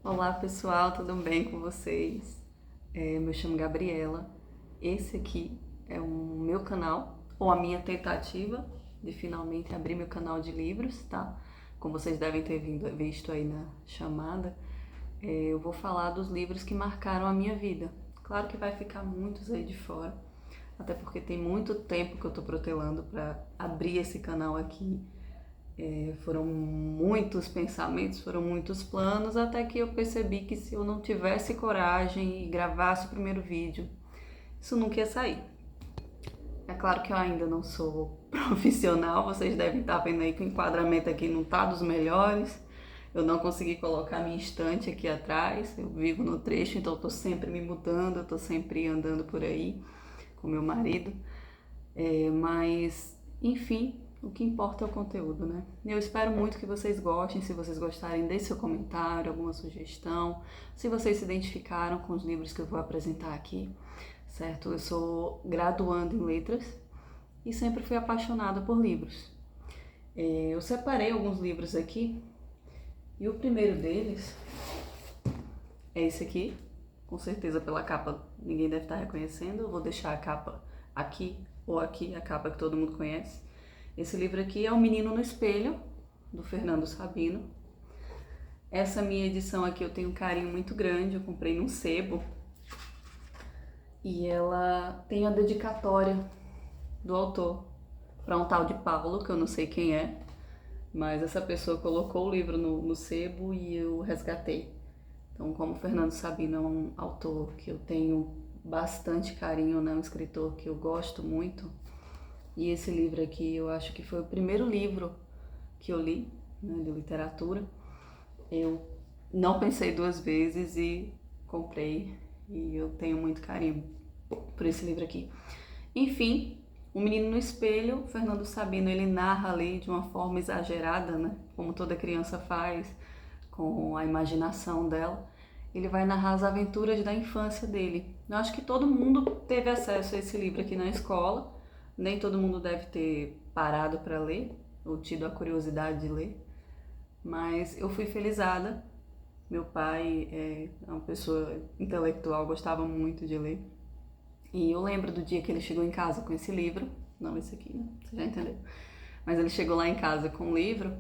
Olá pessoal, tudo bem com vocês? Eu me chamo Gabriela. Esse aqui é o meu canal, ou a minha tentativa de finalmente abrir meu canal de livros, tá? Como vocês devem ter visto aí na chamada, eu vou falar dos livros que marcaram a minha vida. Claro que vai ficar muitos aí de fora, até porque tem muito tempo que eu tô protelando para abrir esse canal aqui. Foram muitos pensamentos, foram muitos planos, até que eu percebi que se eu não tivesse coragem e gravasse o primeiro vídeo, isso nunca ia sair. É claro que eu ainda não sou profissional, vocês devem estar vendo aí que o enquadramento aqui não tá dos melhores. Eu não consegui colocar minha estante aqui atrás, eu vivo no trecho, então eu tô sempre me mudando, eu tô sempre andando por aí com meu marido. Mas, enfim, o que importa é o conteúdo, né? Eu espero muito que vocês gostem. Se vocês gostarem, deixe seu comentário, alguma sugestão. Se vocês se identificaram com os livros que eu vou apresentar aqui, certo? Eu sou graduanda em letras e sempre fui apaixonada por livros. Eu separei alguns livros aqui e o primeiro deles é esse aqui. Com certeza pela capa ninguém deve estar reconhecendo. Eu vou deixar a capa aqui ou aqui, a capa que todo mundo conhece. Esse livro aqui é O Menino no Espelho, do Fernando Sabino. Essa minha edição aqui eu tenho um carinho muito grande, eu comprei num sebo. E ela tem a dedicatória do autor para um tal de Paulo, que eu não sei quem é, mas essa pessoa colocou o livro no sebo e eu resgatei. Então, como o Fernando Sabino é um autor que eu tenho bastante carinho, né, um escritor que eu gosto muito, e esse livro aqui eu acho que foi o primeiro livro que eu li, né, de literatura. Eu não pensei duas vezes e comprei, e eu tenho muito carinho por esse livro aqui. Enfim, O Menino no Espelho, Fernando Sabino, ele narra ali de uma forma exagerada, né, como toda criança faz, com a imaginação dela. Ele vai narrar as aventuras da infância dele. Eu acho que todo mundo teve acesso a esse livro aqui na escola, nem todo mundo deve ter parado para ler, ou tido a curiosidade de ler, mas eu fui felizada. Meu pai é uma pessoa intelectual, gostava muito de ler. E eu lembro do dia que ele chegou em casa com esse livro, não esse aqui, né? Você já entendeu. Mas ele chegou lá em casa com o livro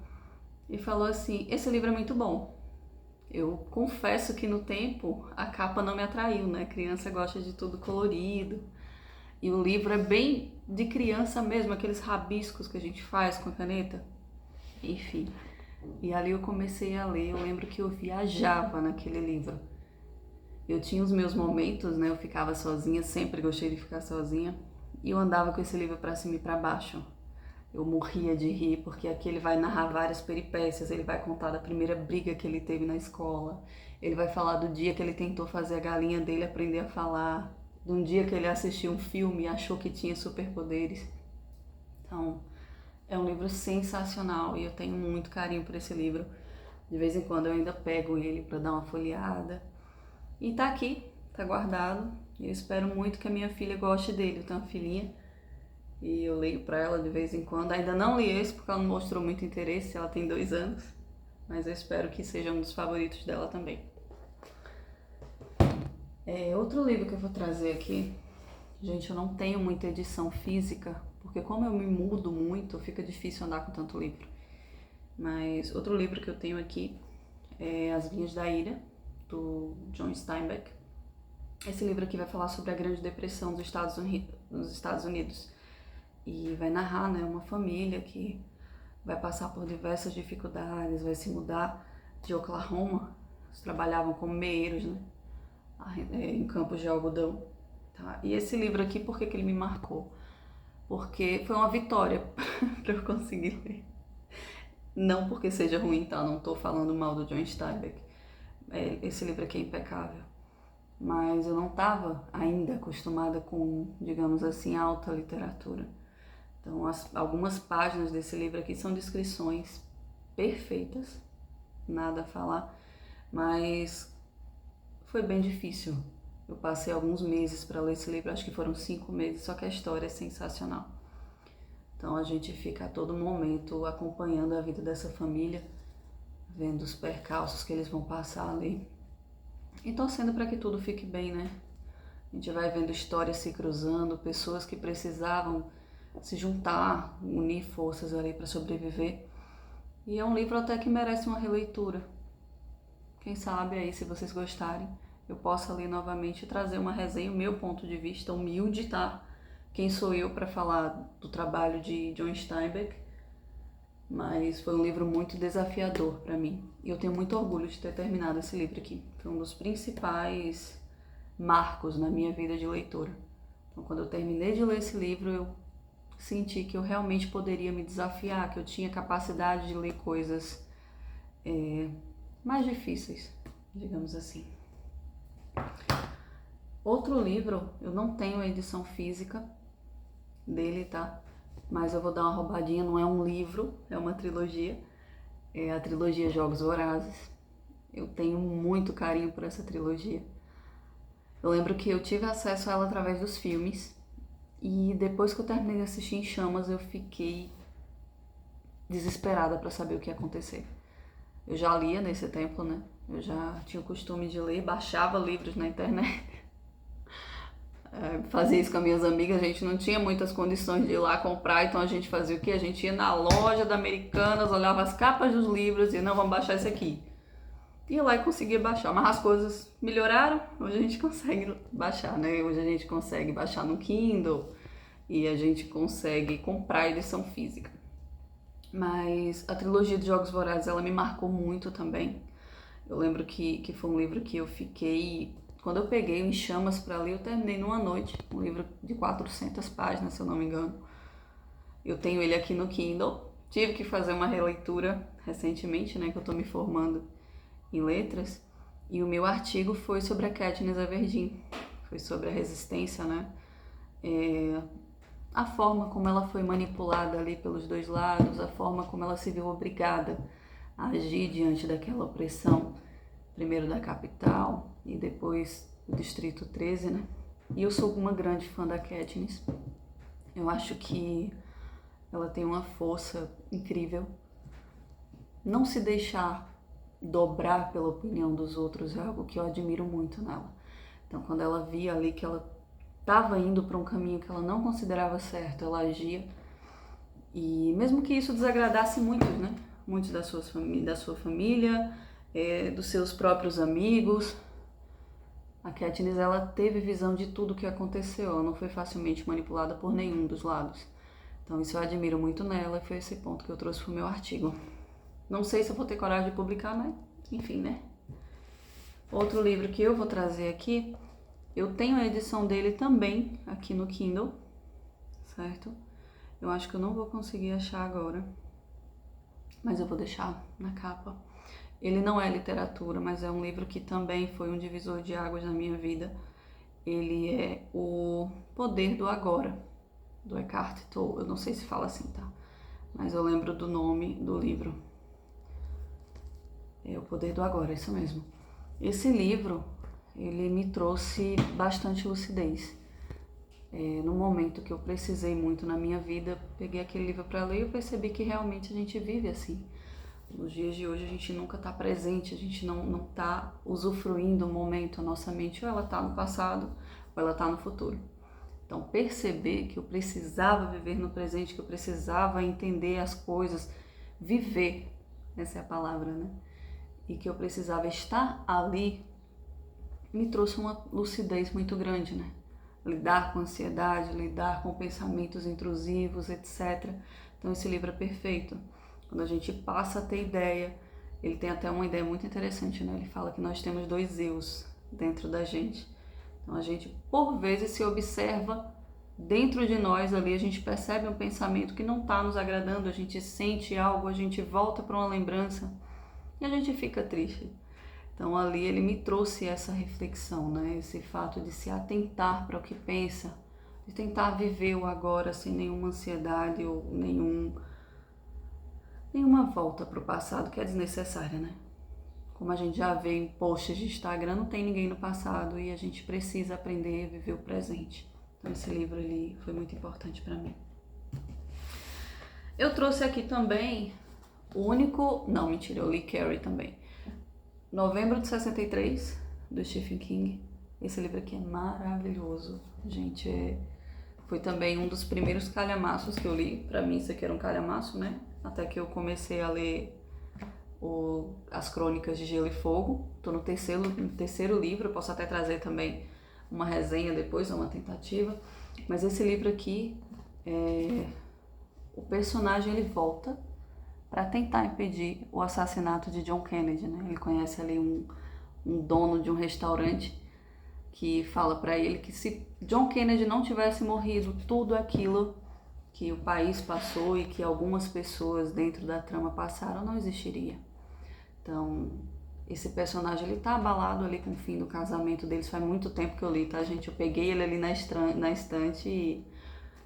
e falou assim: esse livro é muito bom. Eu confesso que no tempo a capa não me atraiu, né? Criança gosta de tudo colorido. E o livro é bem de criança mesmo, aqueles rabiscos que a gente faz com a caneta. Enfim. E ali eu comecei a ler. Eu lembro que eu viajava naquele livro. Eu tinha os meus momentos, né? Eu ficava sozinha, sempre gostei de ficar sozinha. E eu andava com esse livro para cima e para baixo. Eu morria de rir, porque aqui ele vai narrar várias peripécias. Ele vai contar da primeira briga que ele teve na escola. Ele vai falar do dia que ele tentou fazer a galinha dele aprender a falar. De um dia que ele assistiu um filme e achou que tinha superpoderes. Então, é um livro sensacional e eu tenho muito carinho por esse livro. De vez em quando eu ainda pego ele para dar uma folheada. E tá aqui, tá guardado. Eu espero muito que a minha filha goste dele. Eu tenho uma filhinha e eu leio pra ela de vez em quando. Ainda não li esse porque ela não mostrou muito interesse, ela tem 2 anos. Mas eu espero que seja um dos favoritos dela também. Outro livro que eu vou trazer aqui, gente, eu não tenho muita edição física, porque como eu me mudo muito, fica difícil andar com tanto livro. Mas outro livro que eu tenho aqui é As Vinhas da Ira, do John Steinbeck. Esse livro aqui vai falar sobre a Grande Depressão dos Estados Unidos. E vai narrar, né, uma família que vai passar por diversas dificuldades, vai se mudar de Oklahoma. Eles trabalhavam como meeiros, né, em campos de algodão. Tá? E esse livro aqui, por que ele me marcou? Porque foi uma vitória para eu conseguir ler. Não porque seja ruim, tá? Não tô falando mal do John Steinbeck. Esse livro aqui é impecável. Mas eu não estava ainda acostumada com, digamos assim, alta literatura. Então, algumas páginas desse livro aqui são descrições perfeitas, nada a falar, mas foi bem difícil. Eu passei alguns meses para ler esse livro, acho que foram 5 meses, só que a história é sensacional. Então a gente fica a todo momento acompanhando a vida dessa família, vendo os percalços que eles vão passar ali. E torcendo para que tudo fique bem, né? A gente vai vendo histórias se cruzando, pessoas que precisavam se juntar, unir forças ali para sobreviver. E é um livro até que merece uma releitura. Quem sabe aí, se vocês gostarem, eu possa ler novamente e trazer uma resenha, o meu ponto de vista humilde, tá? Quem sou eu para falar do trabalho de John Steinbeck? Mas foi um livro muito desafiador para mim. E eu tenho muito orgulho de ter terminado esse livro aqui. Foi um dos principais marcos na minha vida de leitora. Então, quando eu terminei de ler esse livro, eu senti que eu realmente poderia me desafiar, que eu tinha capacidade de ler coisas mais difíceis, digamos assim. Outro livro, eu não tenho a edição física dele, tá? Mas eu vou dar uma roubadinha, não é um livro, é uma trilogia. É a trilogia Jogos Vorazes. Eu tenho muito carinho por essa trilogia. Eu lembro que eu tive acesso a ela através dos filmes. E depois que eu terminei de assistir Em Chamas, eu fiquei desesperada para saber o que ia acontecer. Eu já lia nesse tempo, né? Eu já tinha o costume de ler, baixava livros na internet. Fazia isso com as minhas amigas, a gente não tinha muitas condições de ir lá comprar, então a gente fazia o quê? A gente ia na loja da Americanas, olhava as capas dos livros e não, vamos baixar esse aqui. Ia lá e conseguia baixar, mas as coisas melhoraram, hoje a gente consegue baixar, né? Hoje a gente consegue baixar no Kindle e a gente consegue comprar a edição física. Mas a trilogia de Jogos Vorazes, ela me marcou muito também. Eu lembro que foi um livro que eu fiquei... Quando eu peguei o Em Chamas para ler, eu terminei numa noite. Um livro de 400 páginas, se eu não me engano. Eu tenho ele aqui no Kindle. Tive que fazer uma releitura recentemente, né? Que eu tô me formando em letras. E o meu artigo foi sobre a Katniss Everdeen. Foi sobre a resistência, né? A forma como ela foi manipulada ali pelos dois lados, a forma como ela se viu obrigada a agir diante daquela opressão, primeiro da capital e depois do Distrito 13, né? E eu sou uma grande fã da Katniss. Eu acho que ela tem uma força incrível. Não se deixar dobrar pela opinião dos outros é algo que eu admiro muito nela. Então, quando ela via ali que ela estava indo para um caminho que ela não considerava certo, ela agia. E mesmo que isso desagradasse muitos, né? Muitos da sua família, dos seus próprios amigos. A Katniss, ela teve visão de tudo o que aconteceu, ela não foi facilmente manipulada por nenhum dos lados. Então isso eu admiro muito nela e foi esse ponto que eu trouxe pro meu artigo. Não sei se eu vou ter coragem de publicar, mas enfim, né? Outro livro que eu vou trazer aqui, eu tenho a edição dele também aqui no Kindle, certo? Eu acho que eu não vou conseguir achar agora, mas eu vou deixar na capa. Ele não é literatura, mas é um livro que também foi um divisor de águas na minha vida. Ele é O Poder do Agora, do Eckhart Tolle. Eu não sei se fala assim, tá? Mas eu lembro do nome do livro. É O Poder do Agora, isso mesmo. Esse livro, ele me trouxe bastante lucidez. No momento que eu precisei muito na minha vida, peguei aquele livro para ler e eu percebi que realmente a gente vive assim. Nos dias de hoje a gente nunca está presente, a gente não está usufruindo o momento, a nossa mente ou ela está no passado ou ela está no futuro. Então perceber que eu precisava viver no presente, que eu precisava entender as coisas, viver, essa é a palavra, né? E que eu precisava estar ali, me trouxe uma lucidez muito grande, né? Lidar com ansiedade, lidar com pensamentos intrusivos, etc. Então esse livro é perfeito. Quando a gente passa a ter ideia, ele tem até uma ideia muito interessante, né? Ele fala que nós temos 2 eus dentro da gente. Então a gente, por vezes, se observa dentro de nós ali, a gente percebe um pensamento que não está nos agradando, a gente sente algo, a gente volta para uma lembrança e a gente fica triste. Então ali ele me trouxe essa reflexão, né? Esse fato de se atentar para o que pensa, de tentar viver o agora sem nenhuma ansiedade ou nenhuma volta para o passado que é desnecessária, né? Como a gente já vê em posts de Instagram, não tem ninguém no passado e a gente precisa aprender a viver o presente. Então esse livro ele foi muito importante para mim. Eu trouxe aqui também o único... Não, mentira, eu li Carrie também. Novembro de 63, do Stephen King. Esse livro aqui é maravilhoso, gente. Foi também um dos primeiros calhamaços que eu li. Pra mim isso aqui era um calhamaço, né? Até que eu comecei a ler as Crônicas de Gelo e Fogo. Tô no terceiro livro, eu posso até trazer também uma resenha depois, uma tentativa. Mas esse livro aqui, o personagem ele volta para tentar impedir o assassinato de John Kennedy, né? Ele conhece ali um dono de um restaurante que fala para ele que se John Kennedy não tivesse morrido, tudo aquilo que o país passou e que algumas pessoas dentro da trama passaram não existiria. Então, esse personagem ele tá abalado ali com o fim do casamento deles. Faz muito tempo que eu li, tá, gente? Eu peguei ele ali na estante e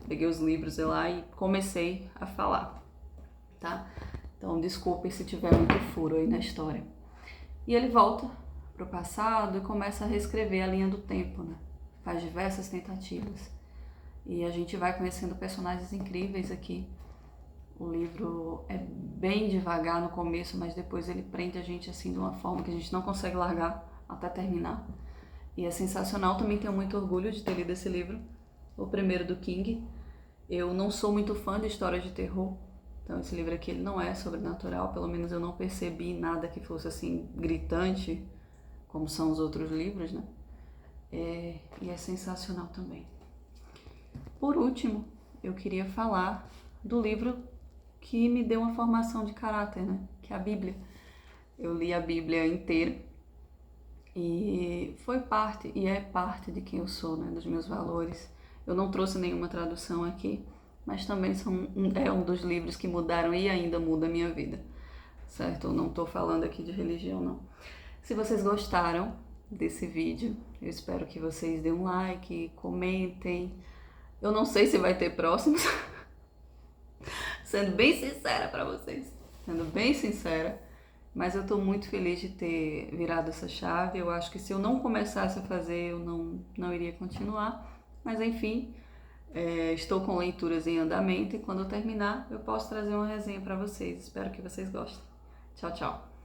peguei os livros lá e comecei a falar, tá? Então, desculpe se tiver muito furo aí na história. E ele volta pro passado e começa a reescrever a linha do tempo, né? Faz diversas tentativas. E a gente vai conhecendo personagens incríveis aqui. O livro é bem devagar no começo, mas depois ele prende a gente assim de uma forma que a gente não consegue largar até terminar. E é sensacional, também tenho muito orgulho de ter lido esse livro, o primeiro do King. Eu não sou muito fã de histórias de terror, então esse livro aqui ele não é sobrenatural, pelo menos eu não percebi nada que fosse assim gritante, como são os outros livros, né? E é sensacional também. Por último, eu queria falar do livro que me deu uma formação de caráter, né? Que é a Bíblia. Eu li a Bíblia inteira e foi parte, e é parte de quem eu sou, né? Dos meus valores. Eu não trouxe nenhuma tradução aqui, mas também é um dos livros que mudaram e ainda muda a minha vida, certo? Eu não estou falando aqui de religião, não. Se vocês gostaram desse vídeo, eu espero que vocês deem um like, comentem. Eu não sei se vai ter próximos, sendo bem sincera pra vocês, sendo bem sincera, mas eu tô muito feliz de ter virado essa chave. Eu acho que se eu não começasse a fazer, eu não iria continuar, mas enfim, estou com leituras em andamento e quando eu terminar, eu posso trazer uma resenha pra vocês. Espero que vocês gostem. Tchau, tchau!